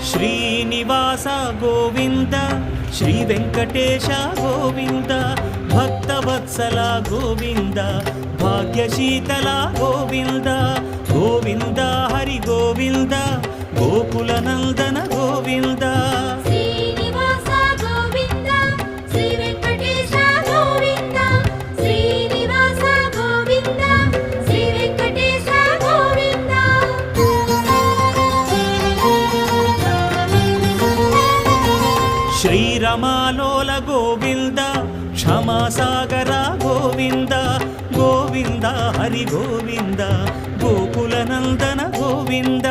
Srinivasa Govinda Shri Venkatesha Govinda Bhaktavatsala Govinda భాగ్యశీతల Govinda Govinda Hari Govinda Gokula Nandana Govinda Srinivasa Govinda Shri Venkatesha Govinda Srinivasa Govinda Shri Venkatesha Govinda శ్రీరమాలోల Govinda క్షమాసాగర Govinda Govinda Hari Govinda Gokula Nandana Govinda